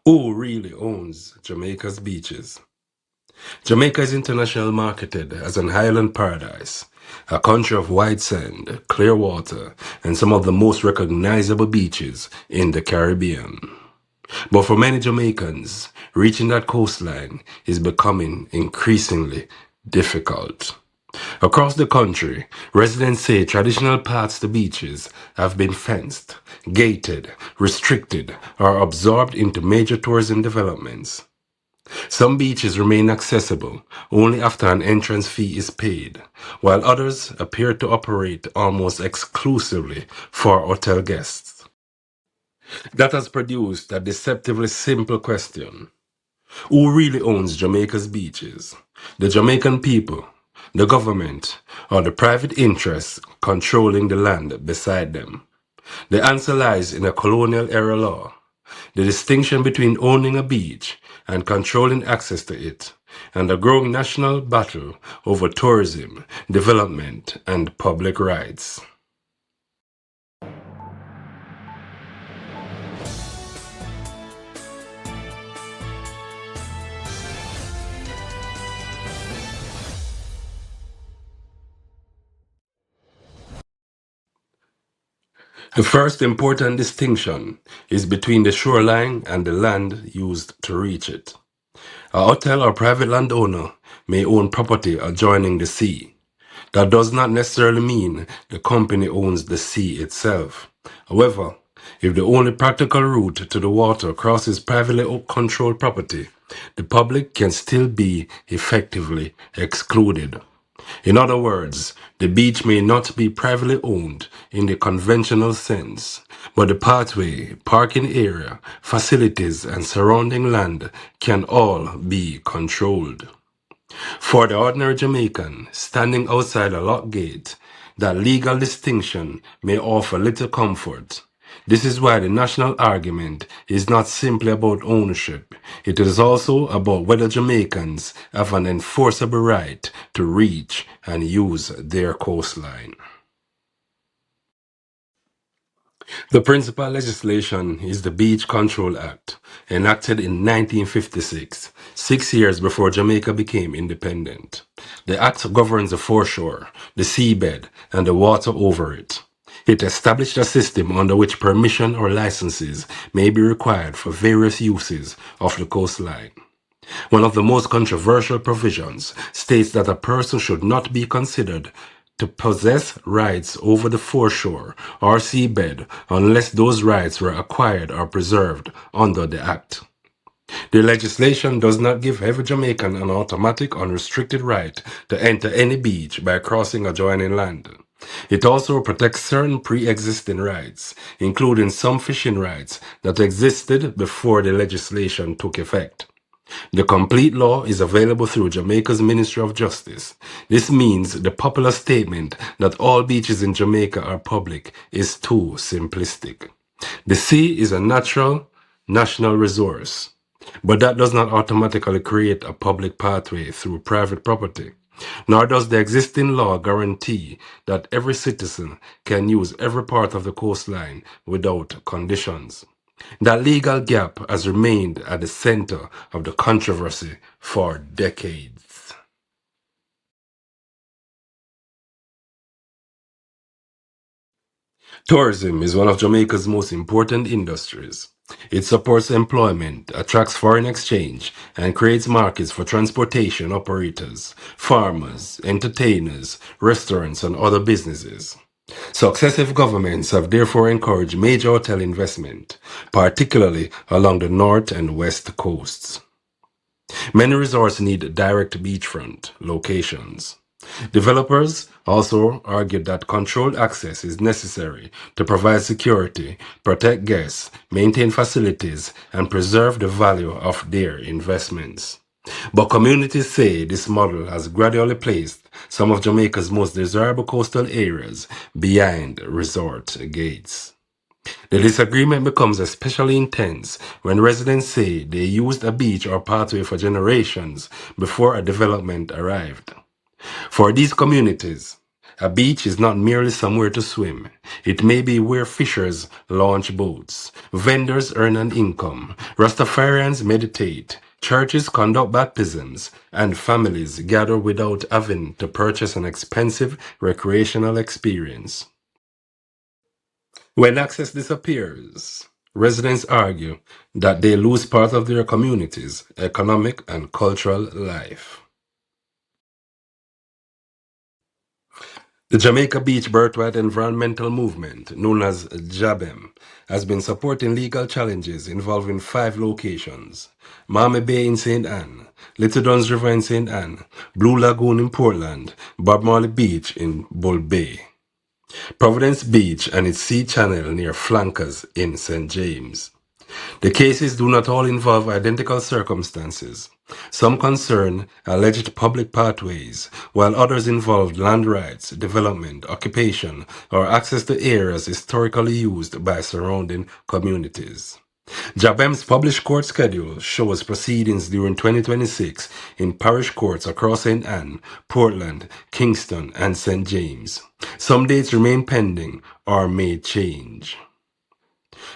Who really owns Jamaica's beaches? Jamaica is internationally marketed as an island paradise, a country of white sand, clear water, and some of the most recognizable beaches in the Caribbean. But for many Jamaicans, reaching that coastline is becoming increasingly difficult. Across the country, residents say traditional paths to beaches have been fenced, gated, restricted, or absorbed into major tourism developments. Some beaches remain accessible only after an entrance fee is paid, while others appear to operate almost exclusively for hotel guests. That has produced a deceptively simple question. Who really owns Jamaica's beaches? The Jamaican people, the government, or the private interests controlling the land beside them? The answer lies in a colonial-era law. The distinction between owning a beach and controlling access to it, and a growing national battle over tourism, development, and public rights. The first important distinction is between the shoreline and the land used to reach it. A hotel or private landowner may own property adjoining the sea. That does not necessarily mean the company owns the sea itself. However, if the only practical route to the water crosses privately controlled property, the public can still be effectively excluded. In other words, the beach may not be privately owned in the conventional sense, but the pathway, parking area, facilities, and surrounding land can all be controlled. For the ordinary Jamaican standing outside a locked gate, that legal distinction may offer little comfort. This is why the national argument is not simply about ownership. It is also about whether Jamaicans have an enforceable right to reach and use their coastline. The principal legislation is the Beach Control Act, enacted in 1956, 6 years before Jamaica became independent. The act governs the foreshore, the seabed, and the water over it. It established a system under which permission or licenses may be required for various uses of the coastline. One of the most controversial provisions states that a person should not be considered to possess rights over the foreshore or seabed unless those rights were acquired or preserved under the Act. The legislation does not give every Jamaican an automatic unrestricted right to enter any beach by crossing adjoining land. It also protects certain pre-existing rights, including some fishing rights that existed before the legislation took effect. The complete law is available through Jamaica's Ministry of Justice. This means the popular statement that all beaches in Jamaica are public is too simplistic. The sea is a natural, national resource, but that does not automatically create a public pathway through private property. Nor does the existing law guarantee that every citizen can use every part of the coastline without conditions. That legal gap has remained at the center of the controversy for decades. Tourism is one of Jamaica's most important industries. It supports employment, attracts foreign exchange, and creates markets for transportation operators, farmers, entertainers, restaurants, and other businesses. Successive governments have therefore encouraged major hotel investment, particularly along the north and west coasts. Many resorts need direct beachfront locations. Developers also argued that controlled access is necessary to provide security, protect guests, maintain facilities, and preserve the value of their investments. But communities say this model has gradually placed some of Jamaica's most desirable coastal areas behind resort gates. The disagreement becomes especially intense when residents say they used a beach or pathway for generations before a development arrived. For these communities, A beach is not merely somewhere to swim. It may be where fishers launch boats, vendors earn an income, Rastafarians meditate, churches conduct baptisms, and families gather without having to purchase an expensive recreational experience. When access disappears, residents argue that they lose part of their community's economic and cultural life. The Jamaica Beach Birthright Environmental Movement, known as JABEM, has been supporting legal challenges involving 5 locations: Mammee Bay in St. Anne, Little Dunn's River in St. Anne, Blue Lagoon in Portland, Bob Marley Beach in Bull Bay, Providence Beach and its sea channel near Flankers in St. James. The cases do not all involve identical circumstances. Some concern alleged public pathways, while others involve land rights, development, occupation, or access to areas historically used by surrounding communities. Jabem's published court schedule shows proceedings during 2026 in parish courts across St. Anne, Portland, Kingston, and St. James. Some dates remain pending or may change.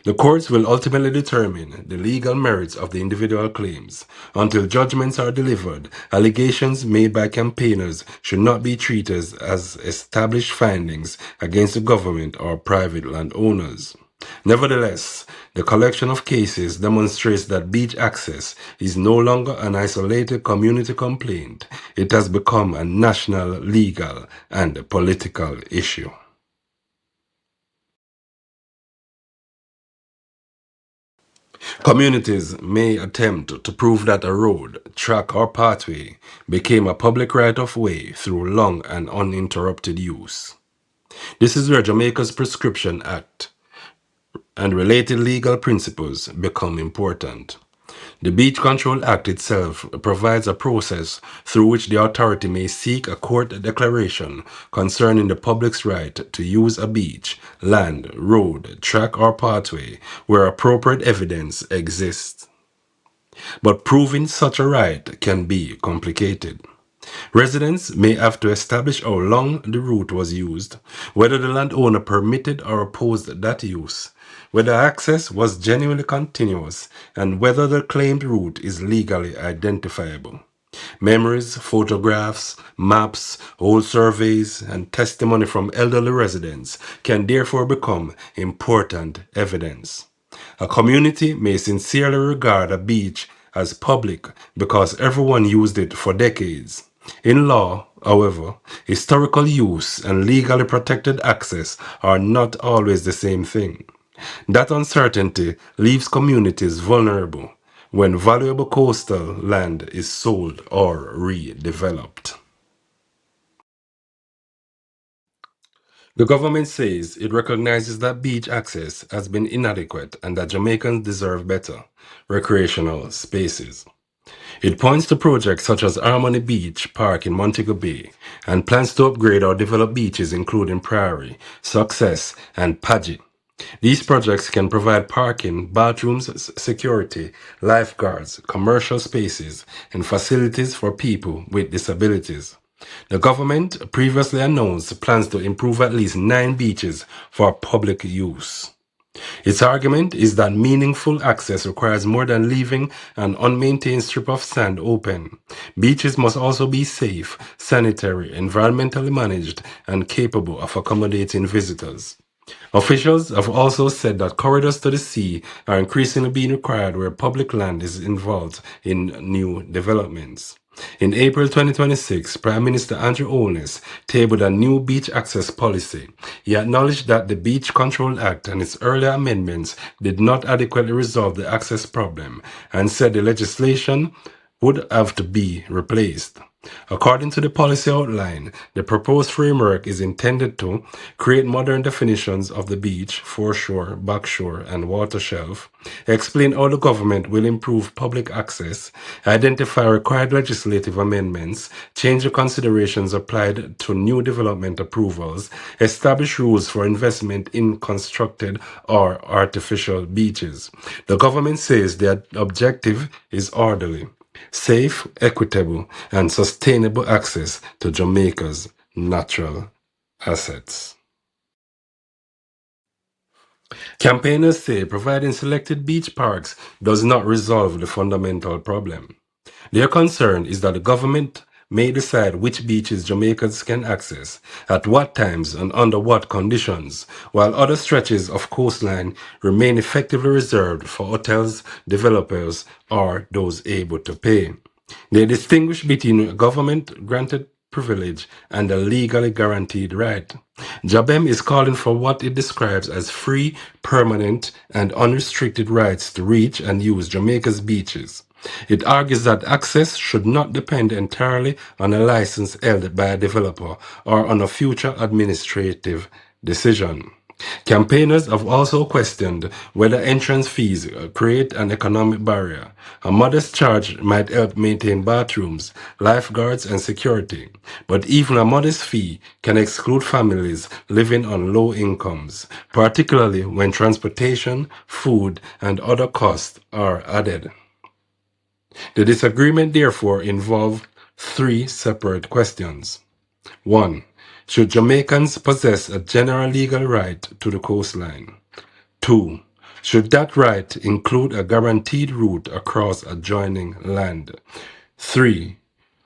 The courts will ultimately determine the legal merits of the individual claims. Until judgments are delivered, allegations made by campaigners should not be treated as established findings against the government or private landowners. Nevertheless, the collection of cases demonstrates that beach access is no longer an isolated community complaint. It has become a national, legal, and political issue. Communities may attempt to prove that a road, track, or pathway became a public right-of-way through long and uninterrupted use. This is where Jamaica's Prescription Act and related legal principles become important. The Beach Control Act itself provides a process through which the authority may seek a court declaration concerning the public's right to use a beach, land, road, track, or pathway where appropriate evidence exists. But proving such a right can be complicated. Residents may have to establish how long the route was used, whether the landowner permitted or opposed that use, whether access was genuinely continuous, and whether the claimed route is legally identifiable. Memories, photographs, maps, old surveys, and testimony from elderly residents can therefore become important evidence. A community may sincerely regard a beach as public because everyone used it for decades. In law, however, historical use and legally protected access are not always the same thing. That uncertainty leaves communities vulnerable when valuable coastal land is sold or redeveloped. The government says it recognizes that beach access has been inadequate and that Jamaicans deserve better recreational spaces. It points to projects such as Harmony Beach Park in Montego Bay and plans to upgrade or develop beaches including Prairie, Success, and Paget. These projects can provide parking, bathrooms, security, lifeguards, commercial spaces, and facilities for people with disabilities. The government previously announced plans to improve at least 9 beaches for public use. Its argument is that meaningful access requires more than leaving an unmaintained strip of sand open. Beaches must also be safe, sanitary, environmentally managed, and capable of accommodating visitors. Officials have also said that corridors to the sea are increasingly being required where public land is involved in new developments. In April 2026, Prime Minister Andrew Holness tabled a new beach access policy. He acknowledged that the Beach Control Act and its earlier amendments did not adequately resolve the access problem and said the legislation would have to be replaced. According to the policy outline, the proposed framework is intended to create modern definitions of the beach, foreshore, backshore, and water shelf, explain how the government will improve public access, identify required legislative amendments, change the considerations applied to new development approvals, establish rules for investment in constructed or artificial beaches. The government says their objective is orderly, safe, equitable, and sustainable access to Jamaica's natural assets. Campaigners say providing selected beach parks does not resolve the fundamental problem. Their concern is that the government may decide which beaches Jamaicans can access, at what times and under what conditions, while other stretches of coastline remain effectively reserved for hotels, developers, or those able to pay. They distinguish between a government-granted privilege and a legally guaranteed right. Jabem is calling for what it describes as free, permanent, and unrestricted rights to reach and use Jamaica's beaches. It argues that access should not depend entirely on a license held by a developer or on a future administrative decision. Campaigners have also questioned whether entrance fees create an economic barrier. A modest charge might help maintain bathrooms, lifeguards, and security, but even a modest fee can exclude families living on low incomes, particularly when transportation, food, and other costs are added. The disagreement therefore involved three separate questions. 1. Should Jamaicans possess a general legal right to the coastline? 2. Should that right include a guaranteed route across adjoining land? 3.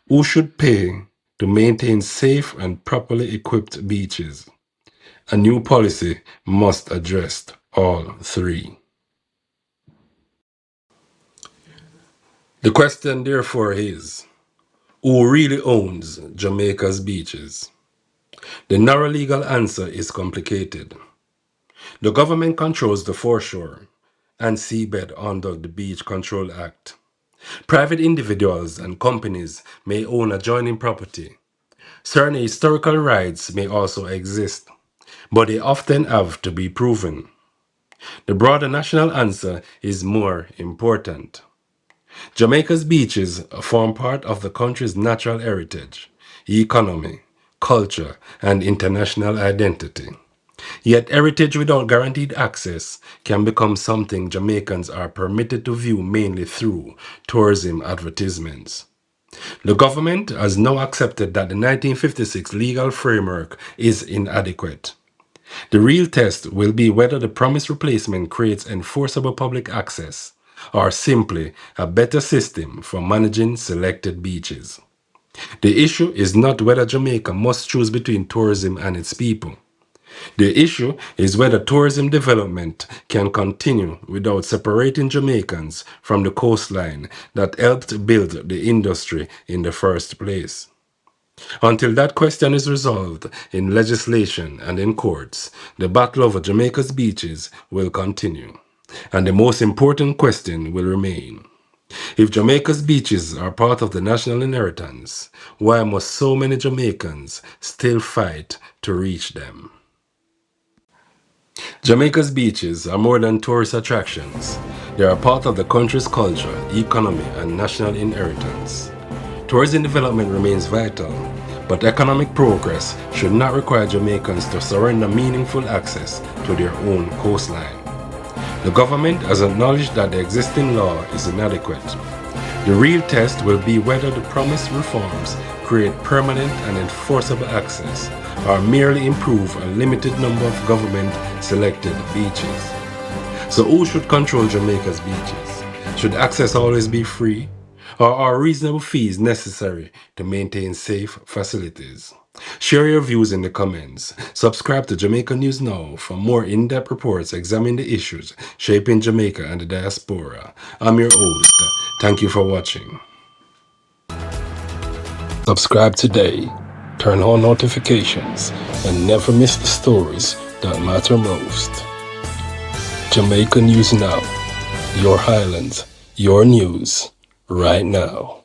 Who should pay to maintain safe and properly equipped beaches? A new policy must address all three. The question therefore is, who really owns Jamaica's beaches? The narrow legal answer is complicated. The government controls the foreshore and seabed under the Beach Control Act. Private individuals and companies may own adjoining property. Certain historical rights may also exist, but they often have to be proven. The broader national answer is more important. Jamaica's beaches form part of the country's natural heritage, economy, culture, and international identity. Yet heritage without guaranteed access can become something Jamaicans are permitted to view mainly through tourism advertisements. The government has now accepted that the 1956 legal framework is inadequate. The real test will be whether the promised replacement creates enforceable public access or simply a better system for managing selected beaches. The issue is not whether Jamaica must choose between tourism and its people. The issue is whether tourism development can continue without separating Jamaicans from the coastline that helped build the industry in the first place. Until that question is resolved in legislation and in courts, the battle over Jamaica's beaches will continue. And the most important question will remain. If Jamaica's beaches are part of the national inheritance, why must so many Jamaicans still fight to reach them? Jamaica's beaches are more than tourist attractions. They are part of the country's culture, economy, and national inheritance. Tourism development remains vital, but economic progress should not require Jamaicans to surrender meaningful access to their own coastline. The government has acknowledged that the existing law is inadequate. The real test will be whether the promised reforms create permanent and enforceable access or merely improve a limited number of government-selected beaches. So who should control Jamaica's beaches? Should access always be free? Or are reasonable fees necessary to maintain safe facilities? Share your views in the comments. Subscribe to Jamaica News Now for more in-depth reports examining the issues shaping Jamaica and the diaspora. I'm your host. Thank you for watching. Subscribe today, turn on notifications, and never miss the stories that matter most. Jamaica News Now, your highlands, your news, right now.